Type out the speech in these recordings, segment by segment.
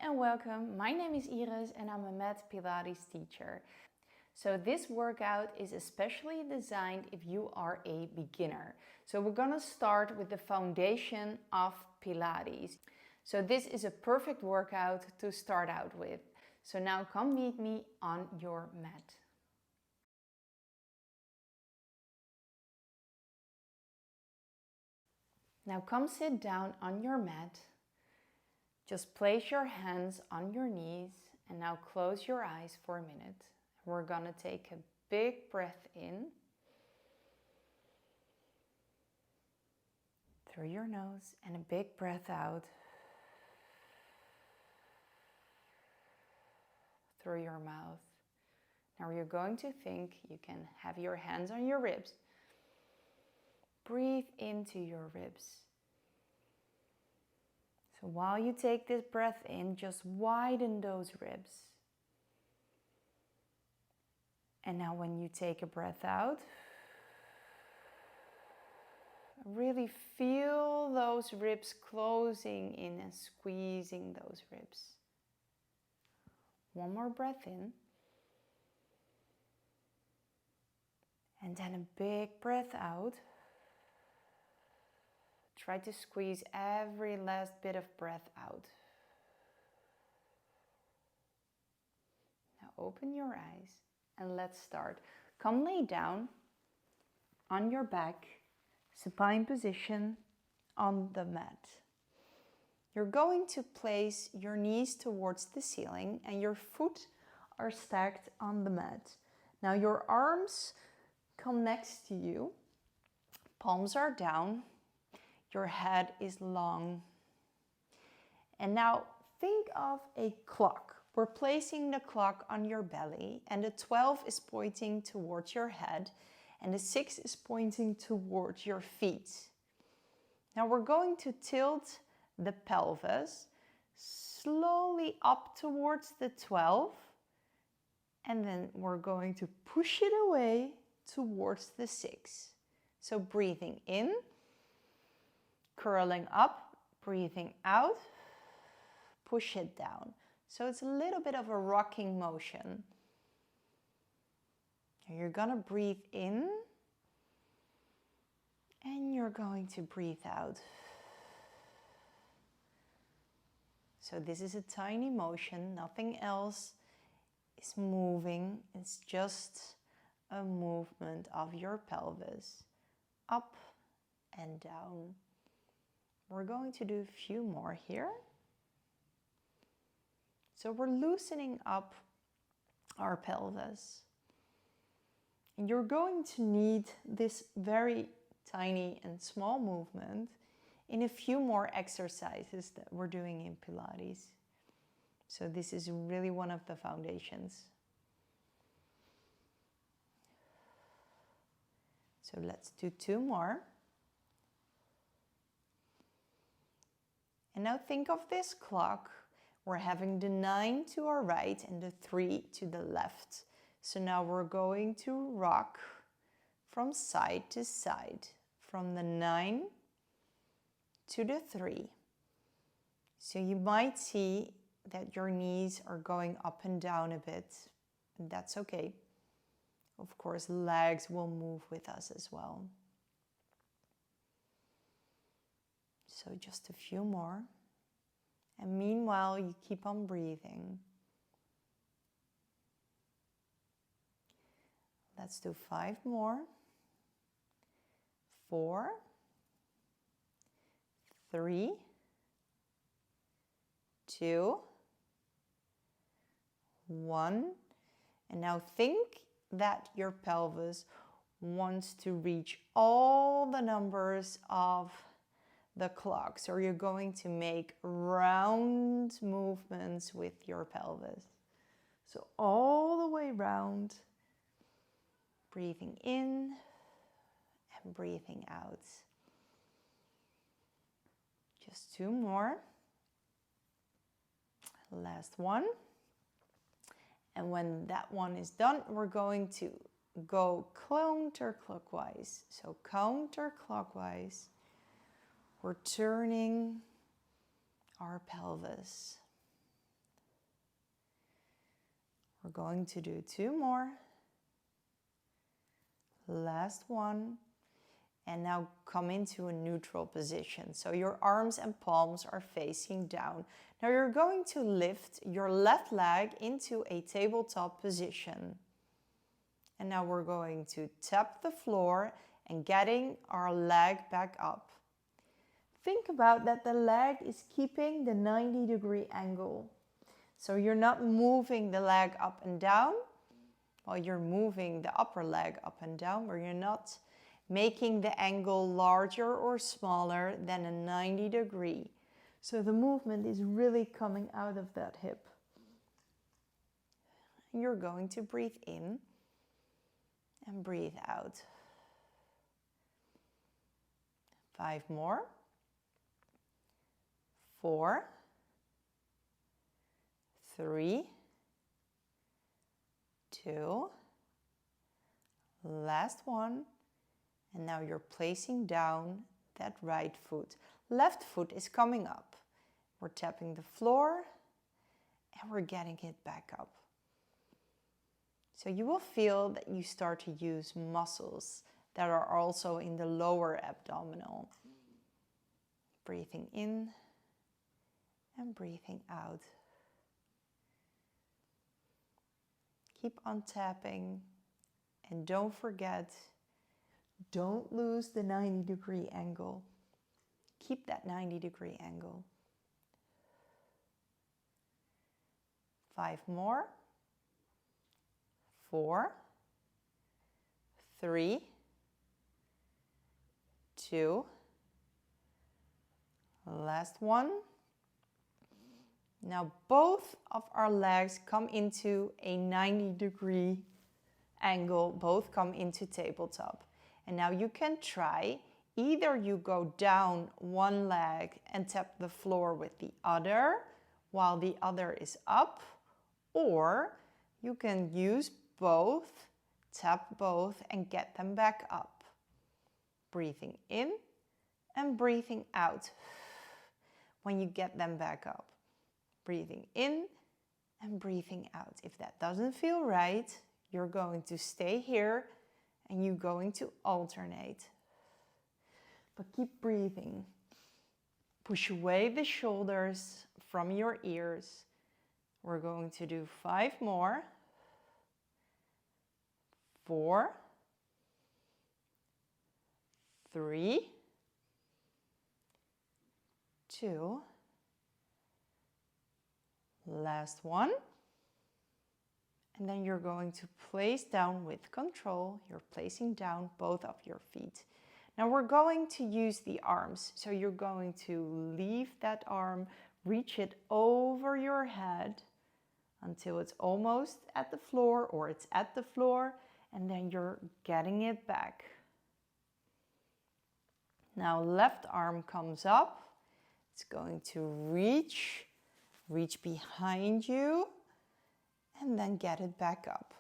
and welcome. My name is Iris and I'm a mat Pilates teacher. So this workout is especially designed if you are a beginner. So we're gonna start with the foundation of Pilates. So this is a perfect workout to start out with. So now come meet me on your mat. Now come sit down on your mat. Just place your hands on your knees and now close your eyes for a minute. We're gonna take a big breath in through your nose and a big breath out through your mouth. Now you're going to think you can have your hands on your ribs. Breathe into your ribs. So while you take this breath in, just widen those ribs. And now when you take a breath out, really feel those ribs closing in and squeezing those ribs. One more breath in. And then a big breath out. Try to squeeze every last bit of breath out. Now open your eyes and let's start. Come lay down on your back, supine position on the mat. You're going to place your knees towards the ceiling and your feet are stacked on the mat. Now your arms come next to you, palms are down. Your head is long. And now think of a clock. We're placing the clock on your belly and the 12 is pointing towards your head and the 6 is pointing towards your feet. Now we're going to tilt the pelvis slowly up towards the 12 and then we're going to push it away towards the 6. So breathing in. Curling up, breathing out, push it down. So it's a little bit of a rocking motion. You're gonna breathe in and you're going to breathe out. So this is a tiny motion, nothing else is moving. It's just a movement of your pelvis up and down. We're going to do a few more here. So we're loosening up our pelvis. And you're going to need this very tiny and small movement in a few more exercises that we're doing in Pilates. So this is really one of the foundations. So let's do 2 more. And now think of this clock. We're having the 9 to our right and the 3 to the left. So now we're going to rock from side to side, from the 9 to the 3. So you might see that your knees are going up and down a bit, and that's okay. Of course, legs will move with us as well. So just a few more. And meanwhile, you keep on breathing. Let's do 5 more. 4, 3, 2, 1. And now think that your pelvis wants to reach all the numbers of the clock. So you're going to make round movements with your pelvis. So all the way round, breathing in and breathing out. Just 2 more. Last one. And when that one is done, we're going to go counterclockwise. So counterclockwise. We're turning our pelvis. We're going to do 2 more. Last one. And now come into a neutral position. So your arms and palms are facing down. Now you're going to lift your left leg into a tabletop position. And now we're going to tap the floor and getting our leg back up. Think about that the leg is keeping the 90-degree angle. So you're not moving the leg up and down while you're moving the upper leg up and down, where you're not making the angle larger or smaller than a 90-degree. So the movement is really coming out of that hip. You're going to breathe in and breathe out. 5 more. 4, 3, 2, last one. And now you're placing down that right foot. Left foot is coming up. We're tapping the floor and we're getting it back up. So you will feel that you start to use muscles that are also in the lower abdominal. Breathing in and breathing out. Keep on tapping and don't forget, don't lose the 90-degree angle. Keep that 90-degree angle. 5 more. 4, 3, 2, last one. Now both of our legs come into a 90-degree angle, both come into tabletop. And now you can try, either you go down one leg and tap the floor with the other while the other is up, or you can use both, tap both and get them back up. Breathing in and breathing out when you get them back up. Breathing in and breathing out. If that doesn't feel right, you're going to stay here and you're going to alternate. But keep breathing. Push away the shoulders from your ears. We're going to do 5 more. 4, 3, 2, last one. And then you're going to place down with control. You're placing down both of your feet. Now we're going to use the arms. So you're going to leave that arm, reach it over your head until it's almost at the floor or it's at the floor, and then you're getting it back. Now left arm comes up. It's going to reach behind you and then get it back up.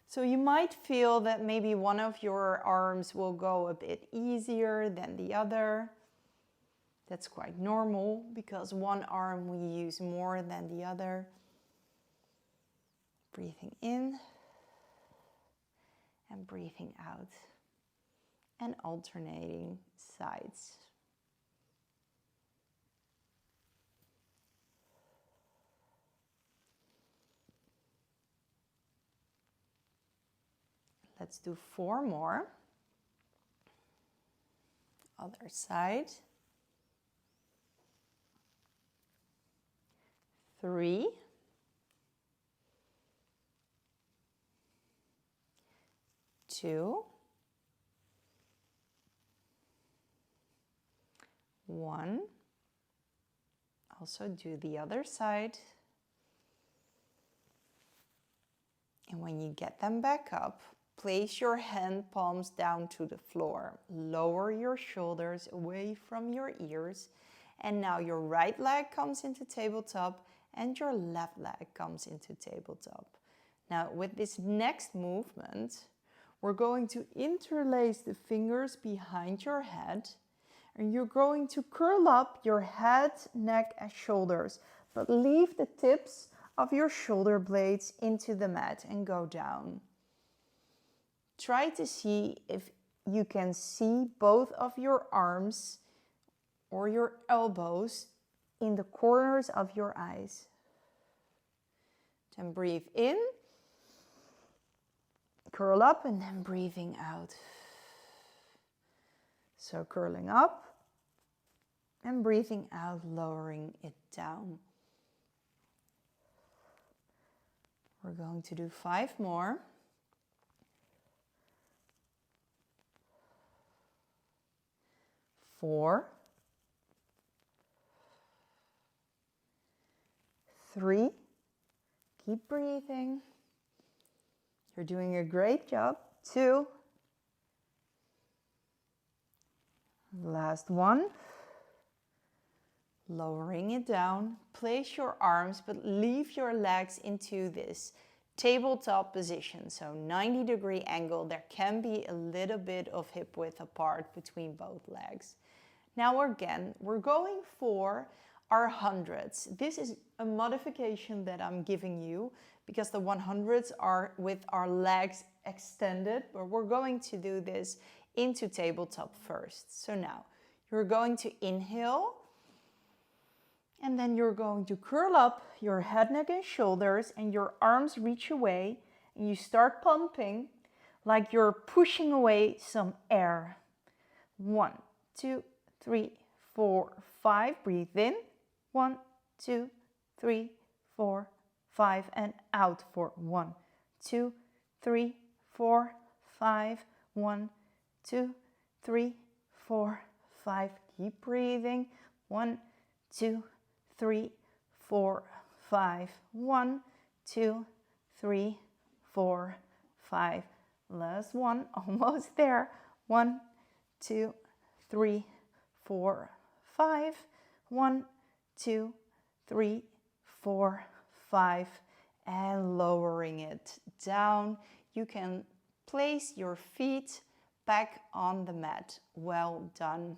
So you might feel that maybe one of your arms will go a bit easier than the other. That's quite normal because one arm we use more than the other. Breathing in and breathing out and alternating sides. Let's do 4 more. Other side. 3. 2. 1. Also do the other side. And when you get them back up, place your hand palms down to the floor. Lower your shoulders away from your ears. And now your right leg comes into tabletop and your left leg comes into tabletop. Now with this next movement, we're going to interlace the fingers behind your head. And you're going to curl up your head, neck and shoulders. But leave the tips of your shoulder blades into the mat and go down. Try to see if you can see both of your arms or your elbows in the corners of your eyes. Then breathe in, curl up, and then breathing out. So curling up and breathing out, lowering it down. We're going to do 5 more. 4, 3, keep breathing. You're doing a great job. 2, last one. Lowering it down. Place your arms, but leave your legs into this tabletop position. So 90-degree angle. There can be a little bit of hip width apart between both legs. Now again, we're going for our hundreds. This is a modification that I'm giving you because the 100s are with our legs extended, but we're going to do this into tabletop first. So now you're going to inhale, and then you're going to curl up your head, neck, and shoulders, and your arms reach away, and you start pumping like you're pushing away some air. 1, 2, 3, 4, 5. Breathe in. 1, 2, 3, 4, 5, and out for 1, 2, 3, 4, 5. 1, 2, 3, 4, 5. Keep breathing. 1, 2, 3, 4, 5. 1, 2, 3, 4, 5. Last one, almost there. 1, 2, 3, 4, 5. 1, 2, 3, 4, 5. And lowering it down. You can place your feet back on the mat. Well done.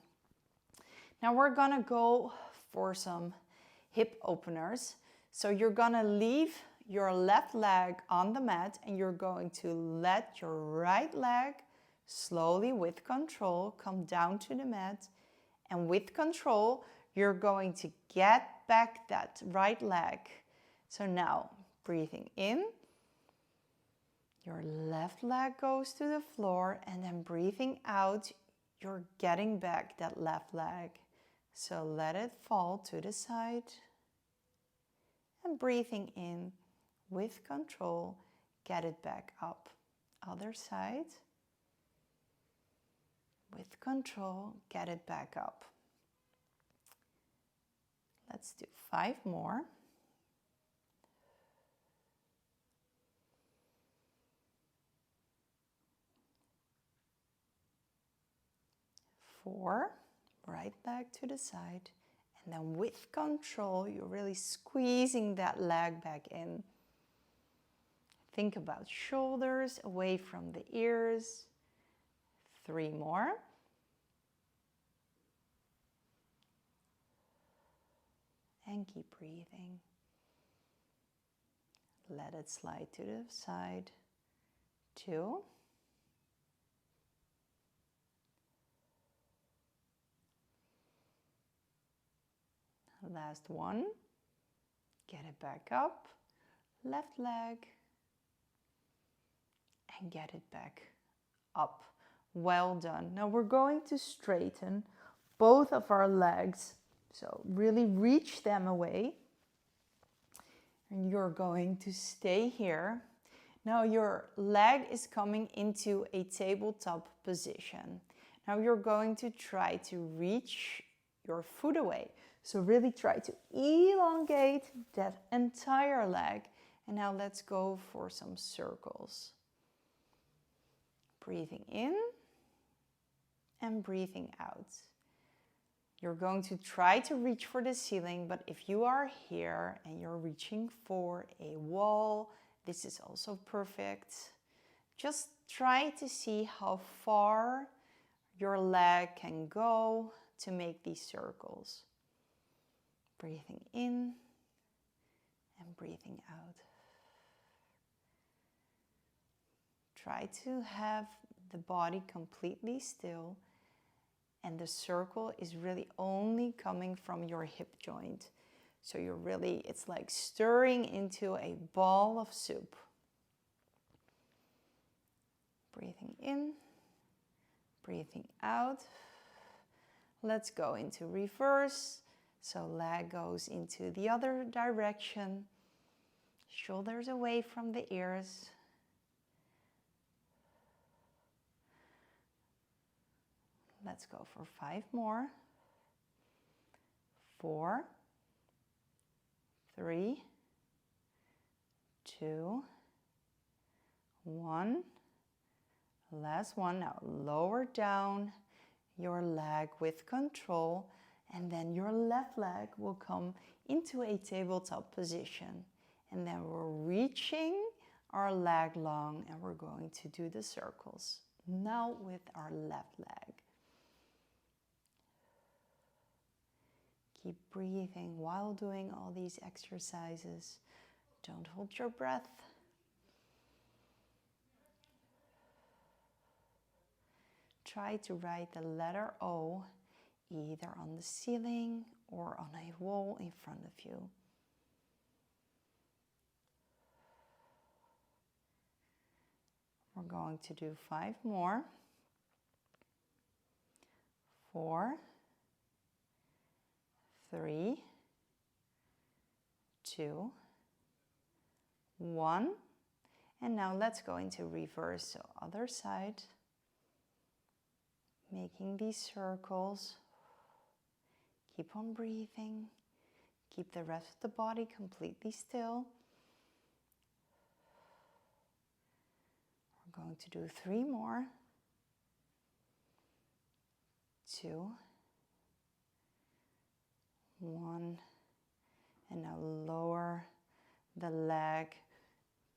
Now we're gonna go for some hip openers. So you're gonna leave your left leg on the mat and you're going to let your right leg slowly, with control, come down to the mat. And with control, you're going to get back that right leg. So now, breathing in, your left leg goes to the floor, and then breathing out, you're getting back that left leg. So let it fall to the side. And breathing in, with control, get it back up. Other side. With control, get it back up. Let's do 5 more. 4, right leg to the side, and then with control, you're really squeezing that leg back in. Think about shoulders away from the ears. 3 more. And keep breathing. Let it slide to the side. 2. Last one. Get it back up. Left leg. And get it back up. Well done. Now we're going to straighten both of our legs. So really reach them away. And you're going to stay here. Now your leg is coming into a tabletop position. Now you're going to try to reach your foot away. So really try to elongate that entire leg. And now let's go for some circles. Breathing in and breathing out. You're going to try to reach for the ceiling, but if you are here and you're reaching for a wall, this is also perfect. Just try to see how far your leg can go to make these circles. Breathing in and breathing out. Try to have the body completely still, and the circle is really only coming from your hip joint. So you're really, it's like stirring into a ball of soup. Breathing in, breathing out. Let's go into reverse. So leg goes into the other direction. Shoulders away from the ears. Let's go for 5 more. 4, 3, 2, 1. Last one. Now lower down your leg with control, and then your left leg will come into a tabletop position. And then we're reaching our leg long, and we're going to do the circles. Now with our left leg. Keep breathing while doing all these exercises. Don't hold your breath. Try to write the letter O either on the ceiling or on a wall in front of you. We're going to do 5 more. 4, 3, 2, 1. And now let's go into reverse. So other side. Making these circles. Keep on breathing. Keep the rest of the body completely still. We're going to do 3 more. 2, 1. And now lower the leg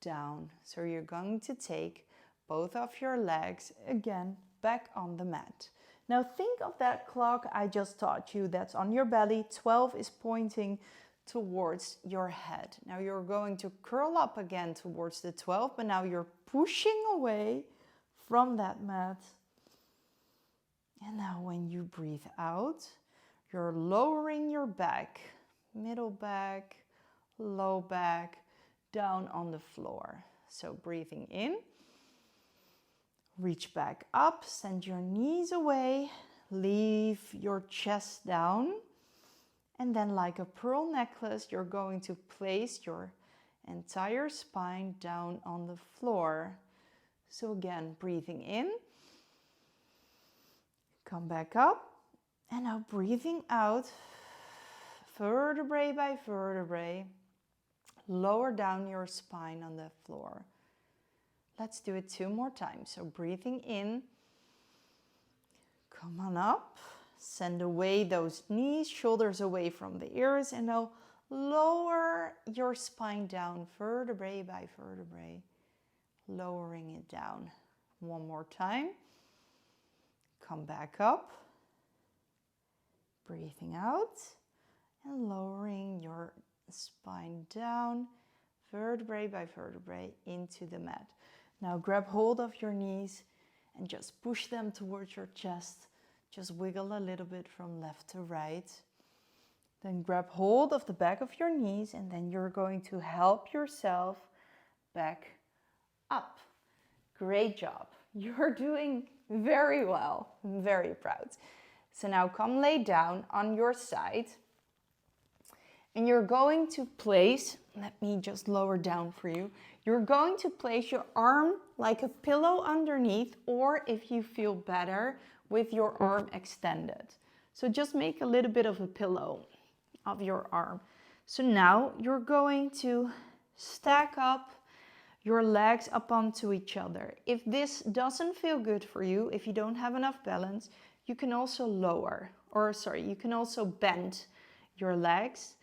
down. So you're going to take both of your legs again back on the mat. Now think of that clock I just taught you that's on your belly. 12 is pointing towards your head. Now you're going to curl up again towards the 12, but now you're pushing away from that mat. And now when you breathe out, you're lowering your back, middle back, low back, down on the floor. So breathing in. Reach back up, send your knees away, leave your chest down, and then like a pearl necklace, you're going to place your entire spine down on the floor. So again, breathing in, come back up, and now breathing out, vertebrae by vertebrae, lower down your spine on the floor. Let's do it 2 more times. So breathing in, come on up, send away those knees, shoulders away from the ears, and now lower your spine down, vertebrae by vertebrae, lowering it down. 1 more time. Come back up, breathing out, and lowering your spine down, vertebrae by vertebrae, into the mat. Now grab hold of your knees and just push them towards your chest. Just wiggle a little bit from left to right. Then grab hold of the back of your knees, and then you're going to help yourself back up. Great job. You're doing very well. I'm very proud. So now come lay down on your side. And you're going to place, let me just lower down for you. You're going to place your arm like a pillow underneath, or if you feel better, with your arm extended. So just make a little bit of a pillow of your arm. So now you're going to stack up your legs up onto each other. If this doesn't feel good for you, if you don't have enough balance, you can also you can also bend your legs.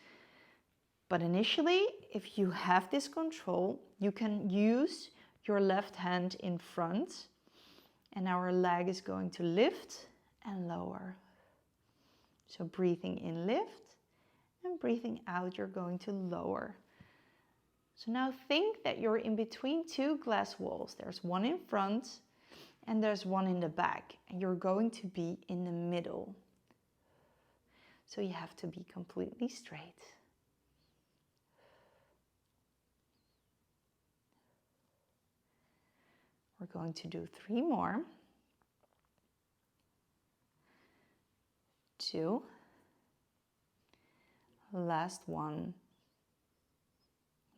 But initially, if you have this control, you can use your left hand in front, and our leg is going to lift and lower. So breathing in, lift, and breathing out, you're going to lower. So now think that you're in between two glass walls. There's one in front and there's one in the back, and you're going to be in the middle. So you have to be completely straight. We're going to do 3 more. 2. Last one.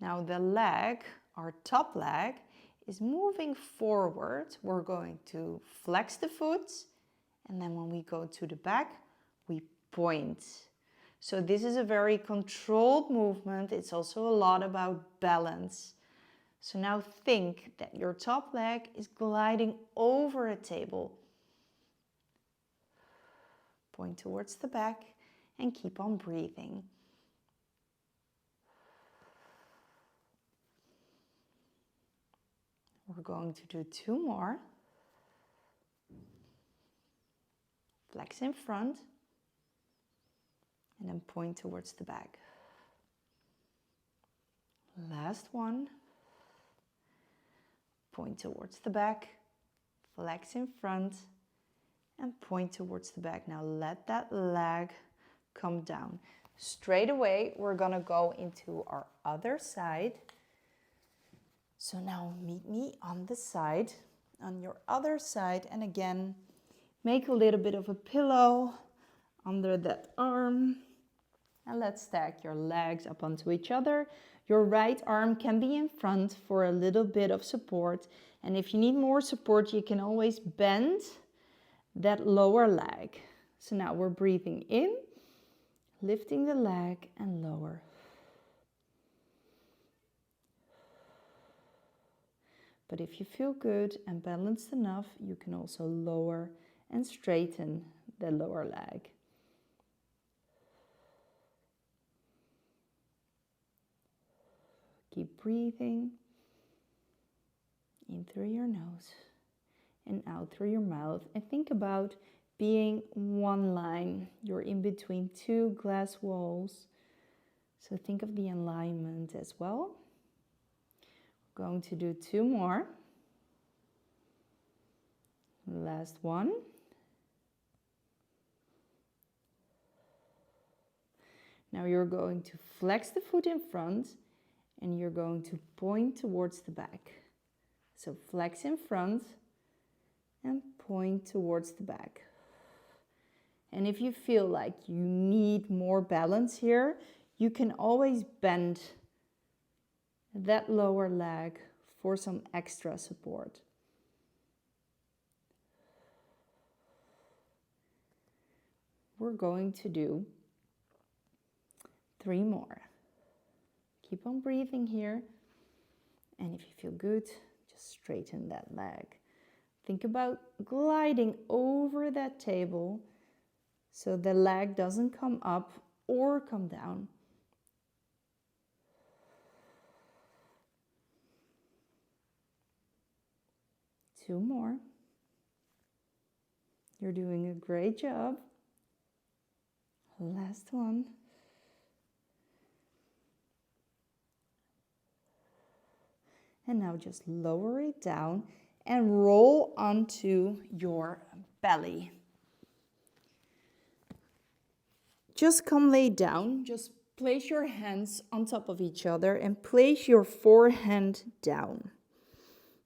Now the leg, our top leg, is moving forward. We're going to flex the foot, and then when we go to the back, we point. So this is a very controlled movement. It's also a lot about balance. So now think that your top leg is gliding over a table. Point towards the back and keep on breathing. We're going to do 2 more. Flex in front and then point towards the back. Last one. Point towards the back, flex in front and point towards the back. Now let that leg come down. Straight away, we're gonna go into our other side. So now meet me on the side, on your other side, and again, make a little bit of a pillow under that arm. And let's stack your legs up onto each other. Your right arm can be in front for a little bit of support. And if you need more support, you can always bend that lower leg. So now we're breathing in, lifting the leg and lower. But if you feel good and balanced enough, you can also lower and straighten the lower leg. Keep breathing in through your nose and out through your mouth. And think about being one line. You're in between 2 glass walls. So think of the alignment as well. We're going to do 2 more. Last one. Now you're going to flex the foot in front and you're going to point towards the back. So flex in front and point towards the back. And if you feel like you need more balance here, you can always bend that lower leg for some extra support. We're going to do 3 more. Keep on breathing here. And if you feel good, just straighten that leg. Think about gliding over that table so the leg doesn't come up or come down. Two more. You're doing a great job. Last one. And now just lower it down and roll onto your belly. Just come lay down. Just place your hands on top of each other and place your forehand down.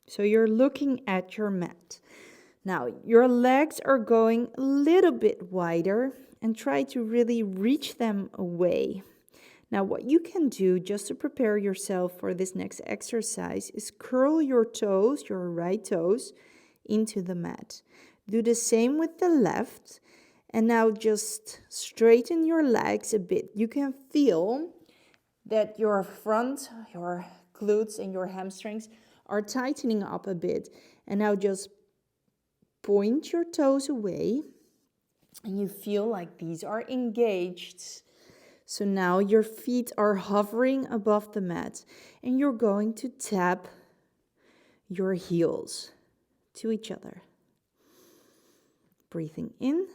So you're looking at your mat. Now your legs are going a little bit wider and try to really reach them away. Now what you can do just to prepare yourself for this next exercise is curl your toes, your right toes, into the mat. Do the same with the left. And now just straighten your legs a bit. You can feel that your front, your glutes and your hamstrings are tightening up a bit. And now just point your toes away. And you feel like these are engaged. So now your feet are hovering above the mat and you're going to tap your heels to each other. Breathing in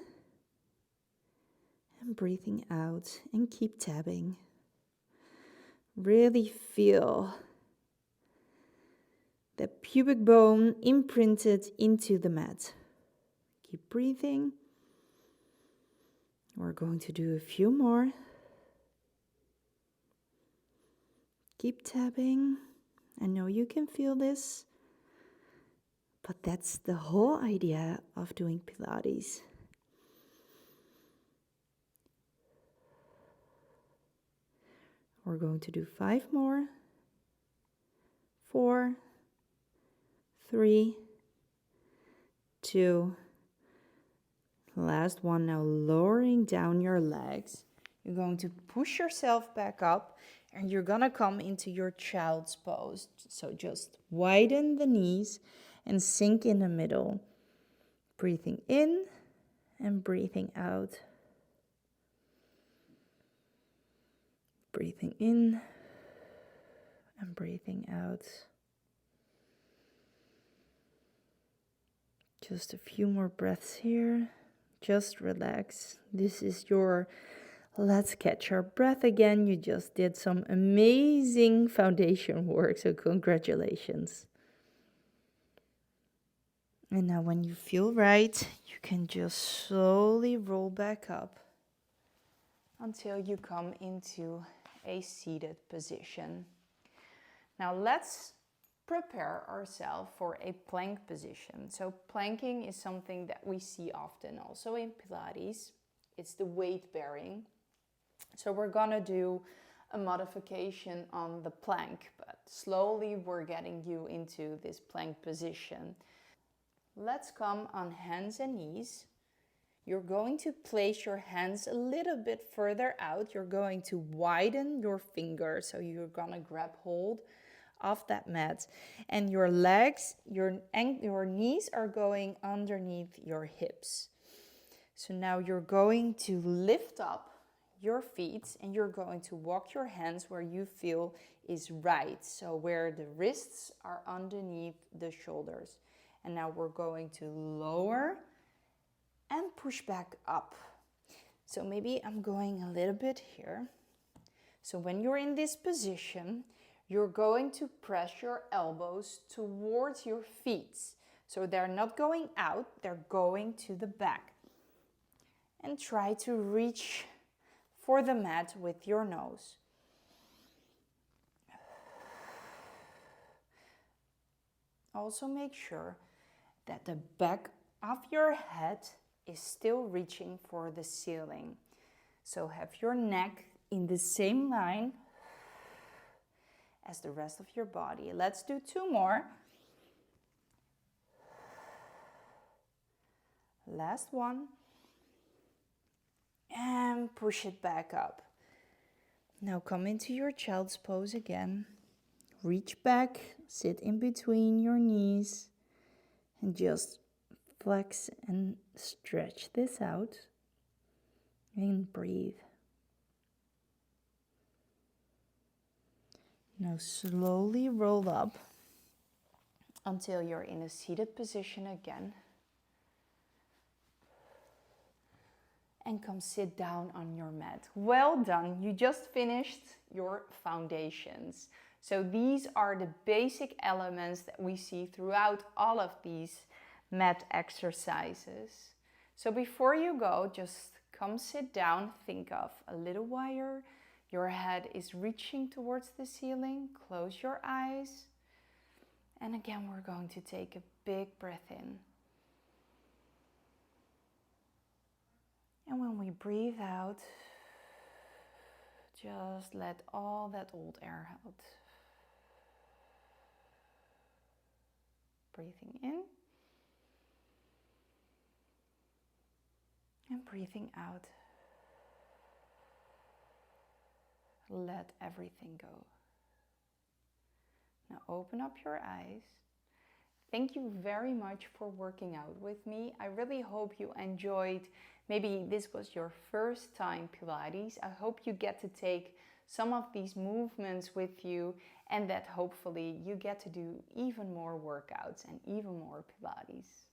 and breathing out and keep tapping. Really feel the pubic bone imprinted into the mat. Keep breathing. We're going to do a few more. Keep tapping. I know you can feel this, but that's the whole idea of doing Pilates. We're going to do 5 more. 4, 3, 2, last one. Now lowering down your legs. You're going to push yourself back up and you're gonna come into your child's pose. So just widen the knees and sink in the middle. Breathing in and breathing out. Breathing in and breathing out. Just a few more breaths here. Just relax. This is your let's catch our breath again. You just did some amazing foundation work, so congratulations. And now when you feel right, you can just slowly roll back up until you come into a seated position. Now let's prepare ourselves for a plank position. So planking is something that we see often also in Pilates. It's the weight bearing. So we're gonna do a modification on the plank, but slowly we're getting you into this plank position. Let's come on hands and knees. You're going to place your hands a little bit further out. You're going to widen your fingers. So you're gonna grab hold of that mat. And your legs, your knees are going underneath your hips. So now you're going to lift up your feet and you're going to walk your hands where you feel is right. So where the wrists are underneath the shoulders. And now we're going to lower and push back up. So maybe I'm going a little bit here. So when you're in this position, you're going to press your elbows towards your feet. So they're not going out, they're going to the back. And try to reach for the mat with your nose. Also make sure that the back of your head is still reaching for the ceiling. So have your neck in the same line as the rest of your body. Let's do 2 more. Last one. And push it back up. Now come into your child's pose again. Reach back, sit in between your knees, and just flex and stretch this out. And breathe. Now slowly roll up until you're in a seated position again. And come sit down on your mat. Well done, you just finished your foundations. So these are the basic elements that we see throughout all of these mat exercises. So before you go, just come sit down, think of a little wire. Your head is reaching towards the ceiling. Close your eyes. And again, we're going to take a big breath in. And when we breathe out, just let all that old air out. Breathing in. And breathing out. Let everything go. Now open up your eyes. Thank you very much for working out with me. I really hope you enjoyed. Maybe this was your first time Pilates. I hope you get to take some of these movements with you and that hopefully you get to do even more workouts and even more Pilates.